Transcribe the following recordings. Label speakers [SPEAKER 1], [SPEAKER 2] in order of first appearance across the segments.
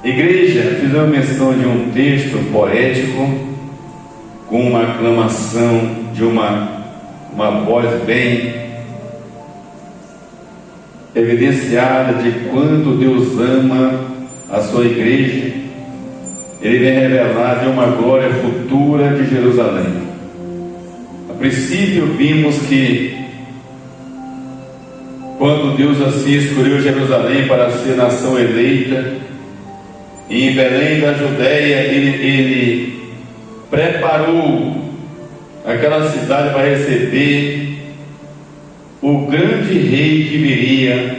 [SPEAKER 1] Igreja, fizemos menção de um texto poético com uma aclamação de uma voz bem evidenciada de quanto Deus ama a sua igreja. Ele vem revelar de uma glória futura de Jerusalém. A princípio vimos que quando Deus assim escolheu Jerusalém para ser nação eleita, e em Belém da Judéia ele preparou aquela cidade para receber o grande rei que viria,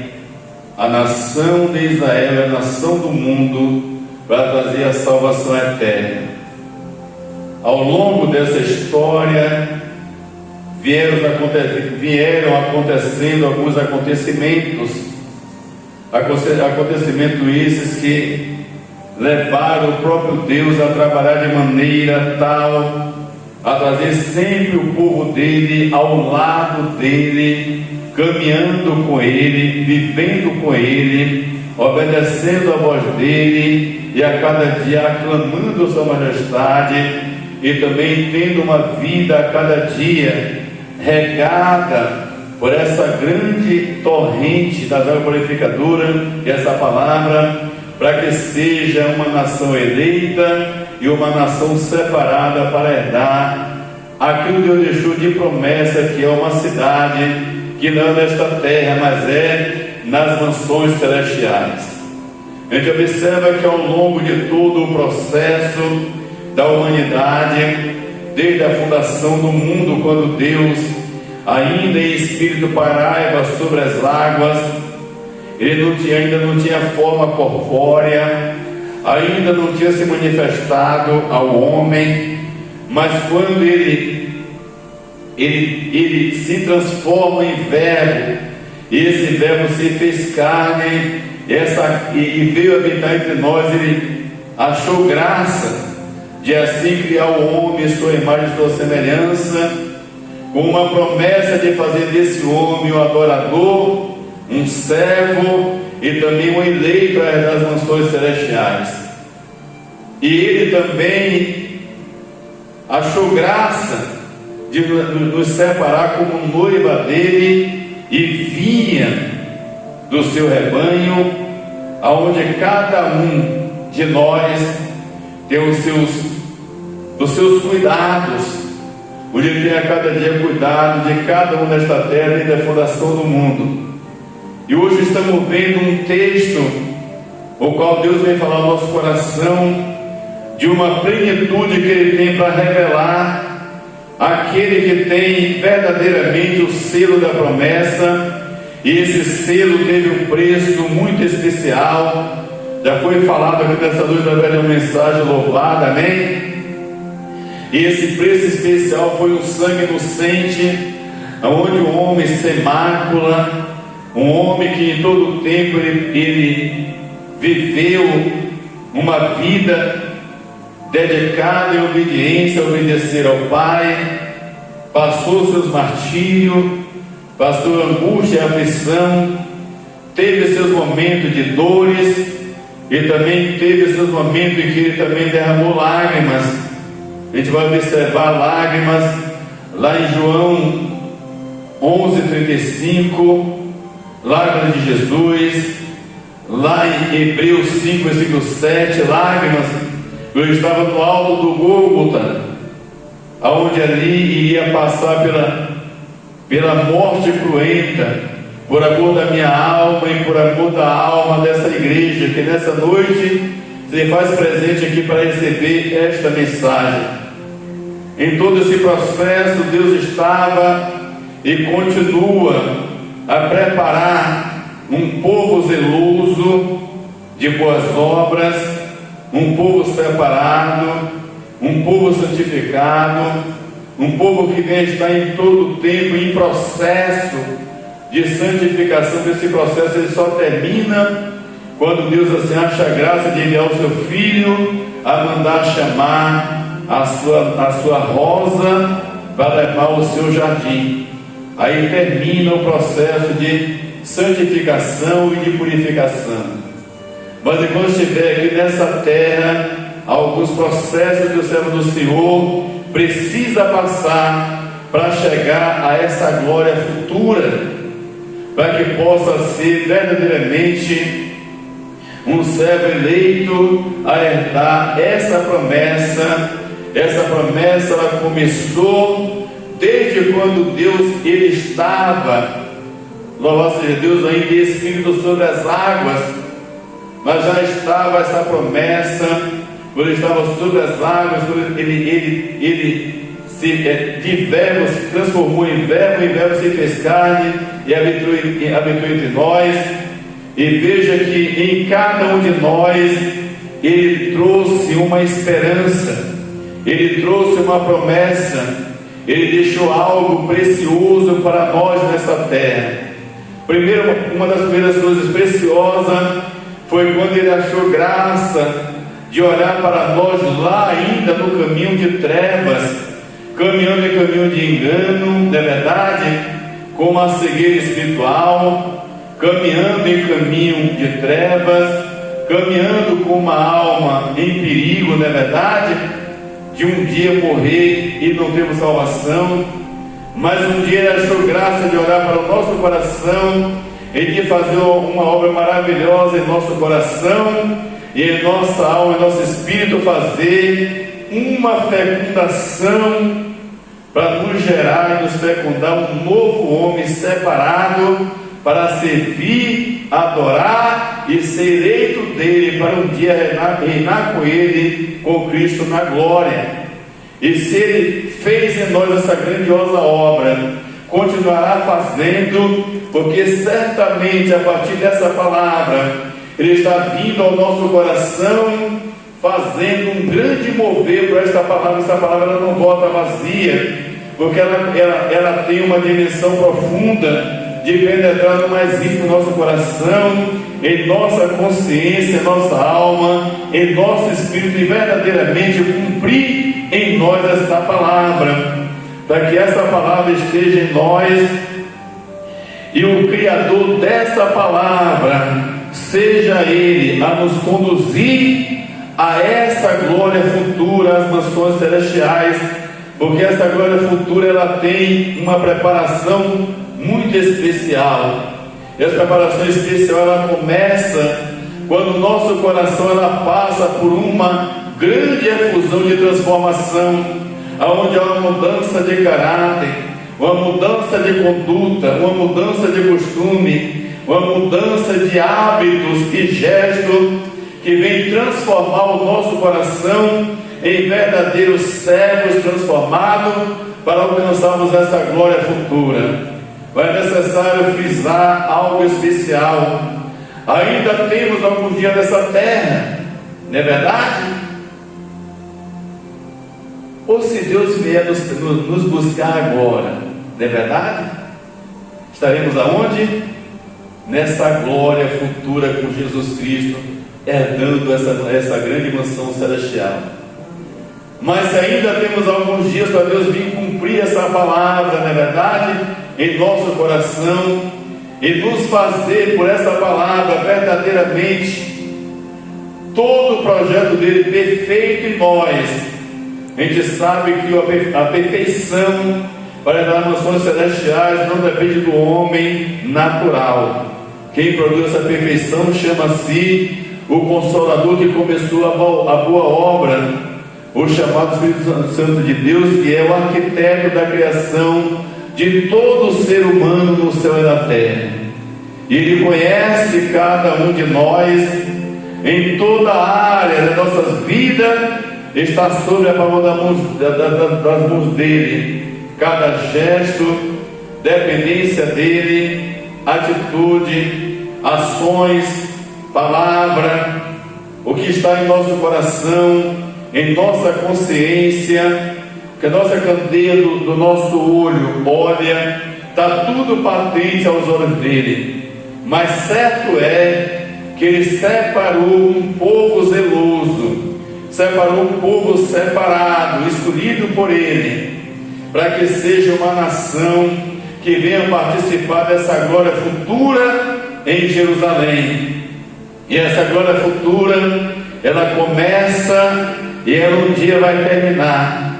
[SPEAKER 1] a nação de Israel, a nação do mundo, para trazer a salvação eterna. Ao longo dessa história vieram acontecendo alguns acontecimentos esses que levaram o próprio Deus a trabalhar de maneira tal a trazer sempre o povo dele ao lado dele, caminhando com ele, vivendo com ele, obedecendo a voz dele e a cada dia aclamando sua majestade, e também tendo uma vida a cada dia regada por essa grande torrente das águas purificadoras, que é essa palavra, para que seja uma nação eleita e uma nação separada para herdar aquilo que Deus deixou de promessa, que é uma cidade que não é nesta terra, mas é nas mansões celestiais. A gente observa que ao longo de todo o processo da humanidade, desde a fundação do mundo, quando Deus, ainda em espírito, pairava sobre as águas, ele ainda não tinha forma corpórea, ainda não tinha se manifestado ao homem, mas quando ele se transforma em verbo, e esse verbo se fez carne e veio habitar entre nós, ele achou graça de assim criar o homem, sua imagem e sua semelhança, com uma promessa de fazer desse homem um adorador, um servo e também um eleito das mansões celestiais. E ele também achou graça de nos separar como noiva dele e vinha do seu rebanho, aonde cada um de nós tem os seus cuidados, onde ele tem a cada dia cuidado de cada um nesta terra e da fundação do mundo. E hoje estamos vendo um texto, o qual Deus vem falar ao nosso coração, de uma plenitude que Ele tem para revelar aquele que tem verdadeiramente o selo da promessa, e esse selo teve um preço muito especial. Já foi falado aqui nessa noite através de uma mensagem louvada, amém? E esse preço especial foi um sangue inocente, onde o homem sem mácula, um homem que em todo o tempo ele viveu uma vida dedicada em obediência, a obedecer ao Pai, passou seus martírios, passou angústia e aflição, teve seus momentos de dores e também teve seus momentos em que ele também derramou lágrimas. A gente vai observar lágrimas lá em João 11:35, lágrimas de Jesus, lá em Hebreus 5, versículo 7, lágrimas. Eu estava no alto do Gólgota, aonde ali iria passar pela morte cruenta, por amor da minha alma e por amor da alma dessa igreja, que nessa noite se faz presente aqui para receber esta mensagem. Em todo esse processo, Deus estava e continua a preparar um povo zeloso de boas obras, um povo separado, um povo santificado, um povo que vem estar em todo o tempo em processo de santificação. Esse processo ele só termina quando Deus assim acha a graça de enviar o seu Filho a mandar chamar a sua rosa para levar o seu jardim. Aí termina o processo de santificação e de purificação. Mas enquanto estiver aqui nessa terra, alguns processos que o servo do Senhor precisa passar para chegar a essa glória futura, para que possa ser verdadeiramente um servo eleito a herdar essa promessa. Essa promessa ela começou desde quando Deus ele estava, louvado seja Deus, ainda Espírito sobre as águas, mas já estava essa promessa, quando ele estava sobre as águas, quando ele de verbo se transformou em verbo, e verbo se fez carne e habitou entre nós. E veja que em cada um de nós ele trouxe uma esperança, ele trouxe uma promessa, ele deixou algo precioso para nós nessa terra. Primeiro, uma das primeiras coisas preciosas foi quando ele achou graça de olhar para nós lá ainda no caminho de trevas, caminhando em caminho de engano, não é verdade? Com uma cegueira espiritual, caminhando em caminho de trevas, caminhando com uma alma em perigo, não é verdade? De um dia morrer e não termos salvação, mas um dia ele achou graça de olhar para o nosso coração e de fazer uma obra maravilhosa em nosso coração e em nossa alma, em nosso espírito, fazer uma fecundação para nos gerar e nos fecundar um novo homem separado para servir, adorar e ser eleito dele, para um dia reinar com ele, com Cristo na glória. E se ele fez em nós essa grandiosa obra, continuará fazendo, porque certamente a partir dessa palavra ele está vindo ao nosso coração, fazendo um grande mover para esta palavra. Essa palavra ela não volta vazia, porque ela tem uma dimensão profunda de penetrar no mais íntimo do nosso coração, em nossa consciência, em nossa alma, em nosso espírito, e verdadeiramente cumprir em nós essa palavra, para que essa palavra esteja em nós e o Criador dessa palavra seja Ele a nos conduzir a essa glória futura, às mansões celestiais, porque essa glória futura ela tem uma preparação muito especial. E essa preparação especial ela começa quando o nosso coração ela passa por uma grande efusão de transformação, onde há uma mudança de caráter, uma mudança de conduta, uma mudança de costume, uma mudança de hábitos e gestos que vem transformar o nosso coração em verdadeiros servos transformados para alcançarmos essa glória futura. É necessário frisar algo especial. Ainda temos alguns dias nessa terra, não é verdade? Ou se Deus vier nos buscar agora, não é verdade? Estaremos aonde? Nessa glória futura com Jesus Cristo, herdando essa grande mansão celestial. Mas ainda temos alguns dias para Deus vir cumprir essa palavra, não é verdade? Em nosso coração, e nos fazer por essa palavra verdadeiramente todo o projeto dele perfeito em nós. A gente sabe que a perfeição para entrar nas mansões celestiais não depende do homem natural. Quem produz essa perfeição chama-se o Consolador, que começou a boa obra, o chamado Espírito Santo de Deus, que é o arquiteto da criação de todo ser humano no céu e na terra. E Ele conhece cada um de nós em toda a área das nossas vidas, está sobre a palma das mãos dele. Cada gesto, dependência dele, atitude, ações, palavra, o que está em nosso coração, em nossa consciência, que a nossa candeia do nosso olho olha, está tudo patente aos olhos dele. Mas certo é que ele separou um povo zeloso, separou um povo separado, escolhido por ele, para que seja uma nação que venha participar dessa glória futura em Jerusalém. E essa glória futura, ela começa e ela um dia vai terminar.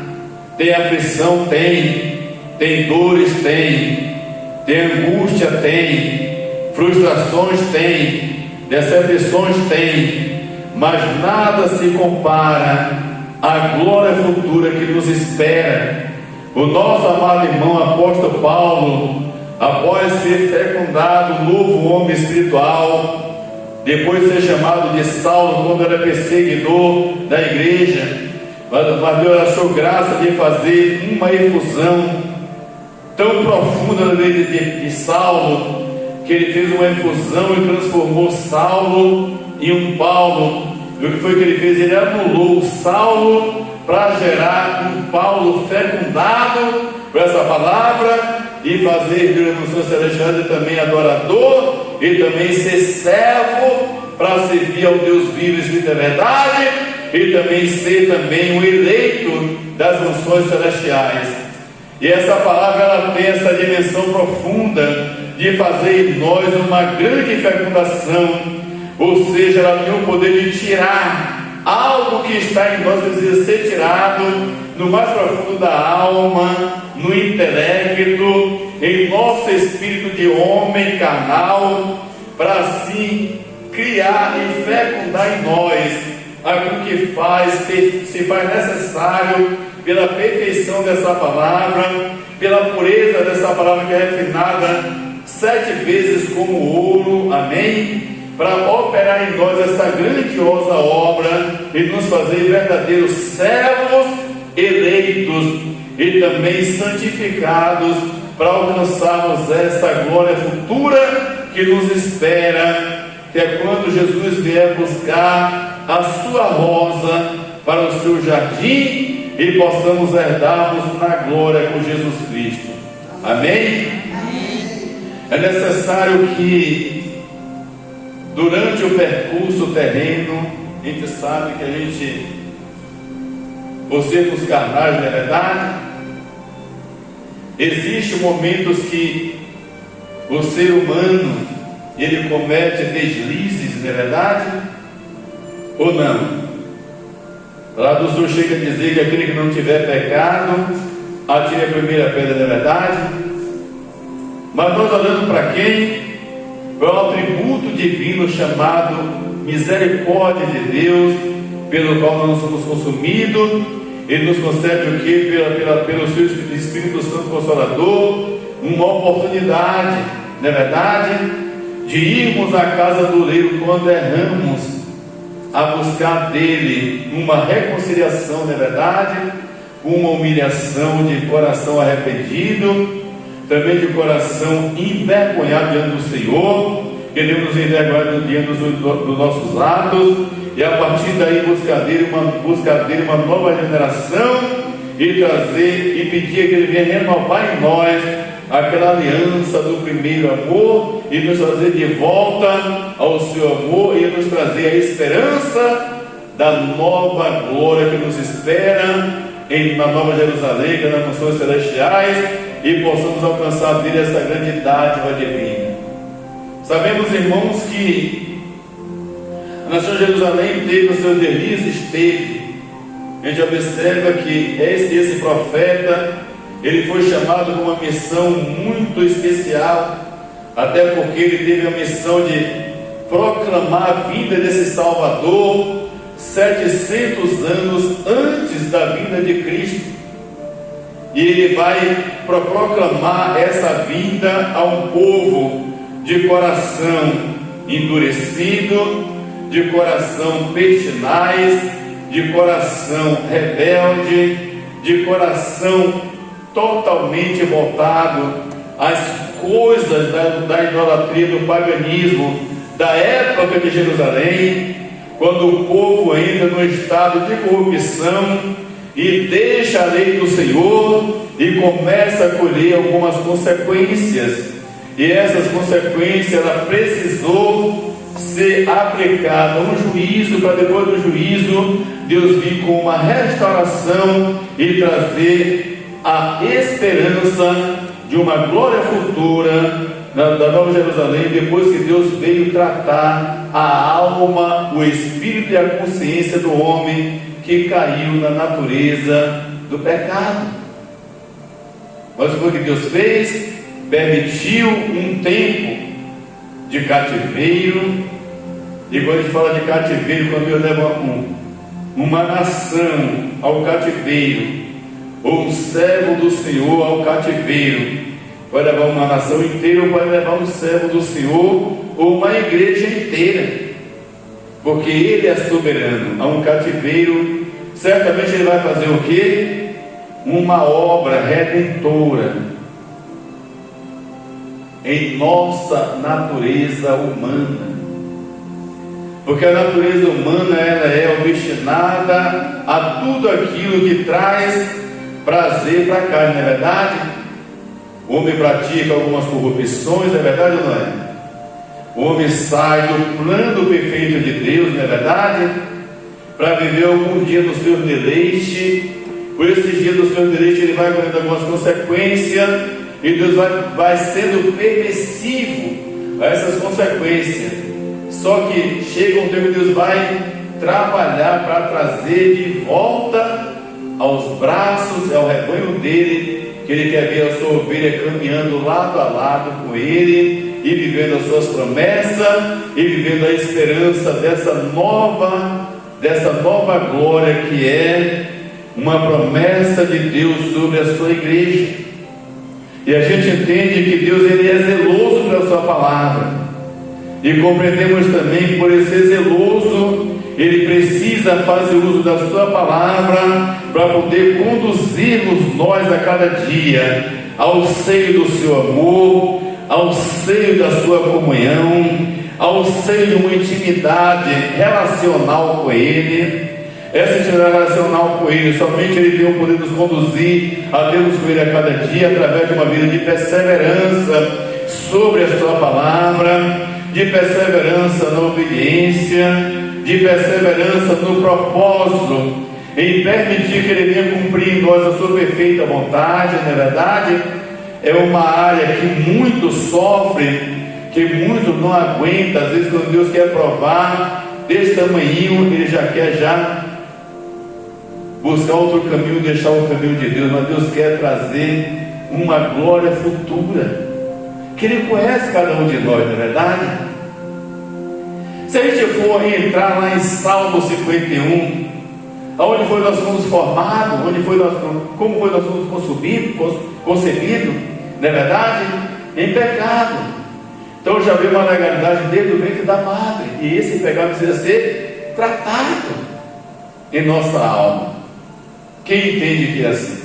[SPEAKER 1] Tem aflição? Tem dores? Tem angústia? Tem frustrações? Tem decepções? Tem, mas nada se compara à glória futura que nos espera. O nosso amado irmão apóstolo Paulo, após ser fecundado, novo homem espiritual, depois de ser chamado de Saulo quando era perseguidor da igreja, mas Deus achou graça de fazer uma efusão tão profunda na vida de Saulo, que ele fez uma efusão e transformou Saulo em um Paulo. E o que foi que ele fez? Ele anulou o Saulo para gerar um Paulo fecundado por essa palavra e fazer de uma função celestial e também adorador e também ser servo para servir ao Deus vivo e Espírito da verdade e também ser também um eleito das funções celestiais. E essa palavra ela tem essa dimensão profunda de fazer em nós uma grande fecundação, ou seja, ela tem o poder de tirar algo que está em nós, precisa ser tirado no mais profundo da alma, no intelecto, em nosso espírito de homem carnal, para assim criar e fecundar em nós aquilo que se faz necessário pela perfeição dessa palavra, pela pureza dessa palavra que é refinada 7 vezes como ouro, amém? Para operar em nós essa grandiosa obra e nos fazer verdadeiros servos eleitos e também santificados para alcançarmos essa glória futura que nos espera, que é quando Jesus vier buscar a sua rosa para o seu jardim e possamos herdarmos na glória com Jesus Cristo. Amém? É necessário que durante o percurso terreno, a gente sabe que a gente, por sermos carnais, não é verdade? Existem momentos que o ser humano ele comete deslizes, não é verdade? Ou não? Lá do Sul chega a dizer que aquele que não tiver pecado, atire a primeira pedra, não é verdade? Mas nós olhando para quem? Para o atributo divino chamado misericórdia de Deus, pelo qual nós somos consumidos. Ele nos concede o que? Pelo seu Espírito Santo Consolador, uma oportunidade, não é verdade? De irmos à casa do oleiro quando erramos, a buscar dele uma reconciliação, não é verdade? Uma humilhação de coração arrependido, também de coração envergonhado diante do Senhor. Queremos nos envergonhar diante dos nossos atos, e a partir daí buscar dele uma nova geração e trazer e pedir que ele venha renovar em nós aquela aliança do primeiro amor e nos trazer de volta ao seu amor e nos trazer a esperança da nova glória que nos espera na Nova Jerusalém, nas mansões celestiais, e possamos alcançar dele essa grande dádiva divina. Sabemos, irmãos, que a nação de Jerusalém teve os seus delícias, a gente observa que esse profeta, ele foi chamado com uma missão muito especial, até porque ele teve a missão de proclamar a vinda desse Salvador 700 anos antes da vinda de Cristo. E ele vai proclamar essa vinda a um povo de coração endurecido, de coração pertinaz, de coração rebelde, de coração totalmente voltado às coisas da idolatria, do paganismo da época de Jerusalém, quando o povo entra no estado de corrupção e deixa a lei do Senhor e começa a colher algumas consequências, e essas consequências ela precisou ser aplicada um juízo, para depois do juízo Deus vir com uma restauração e trazer a esperança de uma glória futura da Nova Jerusalém, depois que Deus veio tratar a alma, o espírito e a consciência do homem que caiu na natureza do pecado. Mas foi o que Deus fez? Permitiu um tempo de cativeiro. E quando a gente fala de cativeiro, quando Deus leva uma nação ao cativeiro, ou um servo do Senhor ao cativeiro, vai levar uma nação inteira, ou vai levar um servo do Senhor, ou uma igreja inteira, porque Ele é soberano. A um cativeiro, certamente Ele vai fazer o quê? Uma obra redentora em nossa natureza humana, porque a natureza humana ela é obstinada a tudo aquilo que traz prazer para a carne, não é verdade? O homem pratica algumas corrupções, é verdade ou não é? O homem sai do plano perfeito de Deus, não é verdade? Para viver algum dia no seu deleite. Por esse dia do seu deleite ele vai colhendo algumas consequências, e Deus vai sendo permissivo a essas consequências. Só que chega um tempo que Deus vai trabalhar para trazer de volta aos braços, ao rebanho dele, que ele quer ver a sua ovelha caminhando lado a lado com ele, e vivendo as suas promessas, e vivendo a esperança dessa nova glória, que é uma promessa de Deus sobre a sua igreja. E a gente entende que Deus ele é zeloso pela sua palavra, e compreendemos também, por ele ser zeloso, ele precisa fazer uso da sua palavra para poder conduzir-nos nós a cada dia ao seio do seu amor, ao seio da sua comunhão, ao seio de uma intimidade relacional com ele. Essa intimidade relacional com ele, somente ele tem o poder de nos conduzir a termos com ele a cada dia, através de uma vida de perseverança sobre a sua palavra, de perseverança na obediência, de perseverança no propósito, em permitir que ele venha cumprir em nós a sua perfeita vontade, não é verdade? É uma área que muito sofre, que muito não aguenta. Às vezes, quando Deus quer provar desse tamanho, ele já quer buscar outro caminho, deixar o caminho de Deus. Mas Deus quer trazer uma glória futura, que Ele conhece cada um de nós, não é verdade? Se a gente for entrar lá em Salmo 51, aonde foi nós fomos formados, como foi nós fomos concebidos, não é verdade? Em pecado. Então já veio uma legalidade desde o ventre da madre, e esse pecado precisa ser tratado em nossa alma. Quem entende que é assim?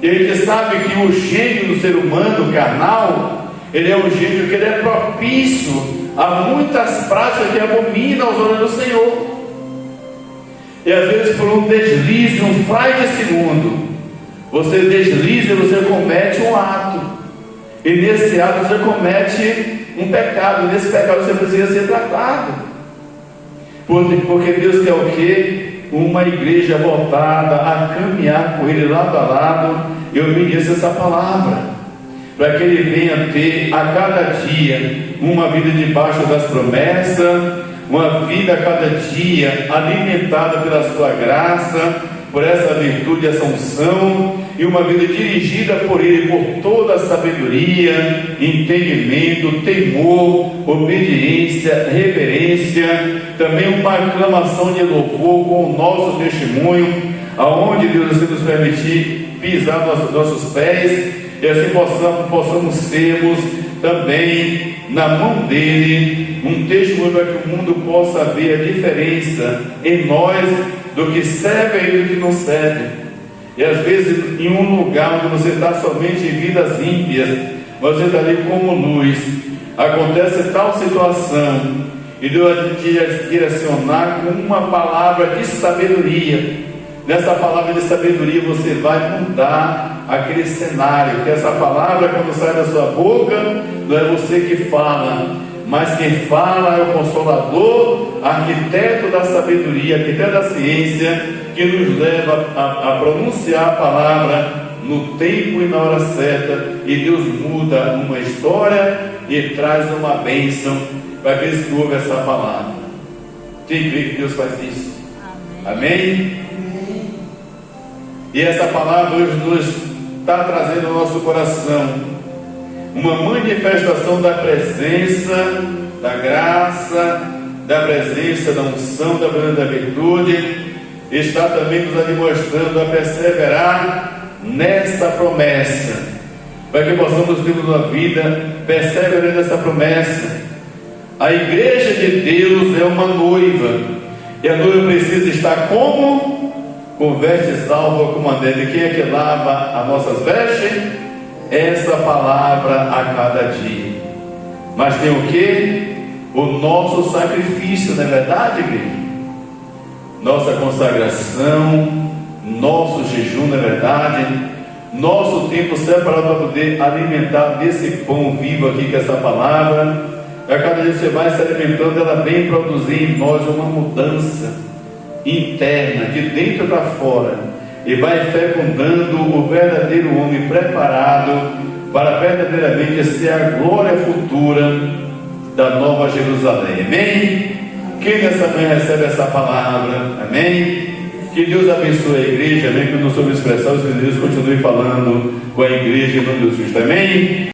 [SPEAKER 1] E a gente sabe que o gênio do ser humano carnal, ele é um gênio que ele é propício a muitas práticas que abominam aos olhos do Senhor. E às vezes por um deslize, um frai de segundo, você desliza e você comete um ato. E nesse ato você comete um pecado. E nesse pecado você precisa ser tratado. Porque Deus quer o quê? Uma igreja voltada a caminhar com Ele lado a lado. Eu obedeço essa palavra, para que Ele venha ter a cada dia uma vida debaixo das promessas, uma vida a cada dia alimentada pela sua graça, por essa virtude, essa unção, e uma vida dirigida por Ele, por toda a sabedoria, entendimento, temor, obediência, reverência, também uma aclamação de louvor com o nosso testemunho, aonde Deus assim nos permitir pisar nossos pés, e assim possamos sermos também na mão dele, um testemunho para que o mundo possa ver a diferença em nós do que serve e do que não serve. E às vezes em um lugar onde você está somente em vidas ímpias, você está ali como luz, acontece tal situação, e Deus vai te direcionar com uma palavra de sabedoria. Nessa palavra de sabedoria você vai mudar aquele cenário, que essa palavra, quando sai da sua boca, não é você que fala, mas quem fala é o Consolador, arquiteto da sabedoria, arquiteto da ciência, que nos leva a pronunciar a palavra no tempo e na hora certa, e Deus muda uma história e traz uma bênção para aqueles que ouvem essa palavra. Quem crê que Deus faz isso? Amém? E essa palavra hoje nos está trazendo ao nosso coração uma manifestação da presença, da graça, da presença, da unção, da virtude. Está também nos demonstrando a perseverar nessa promessa, para que possamos ter uma vida perseverando nessa promessa. A igreja de Deus é uma noiva, e a noiva precisa estar como? Com vestes alvas, como a dele. Quem é que lava as nossas vestes? Essa palavra a cada dia. Mas tem o que? O nosso sacrifício, não é verdade, igreja? Nossa consagração, nosso jejum, não é verdade? Nosso tempo separado para poder alimentar desse pão vivo aqui, que é essa palavra. A cada dia você vai se alimentando, ela vem produzir em nós uma mudança interna, de dentro para fora, e vai fecundando o verdadeiro homem preparado para verdadeiramente ser a glória futura da Nova Jerusalém. Amém? Quem nessa manhã recebe essa palavra? Amém? Que Deus abençoe a igreja. Amém? Que eu não soube expressar, os que Deus continue falando com a igreja em nome de Jesus. Amém?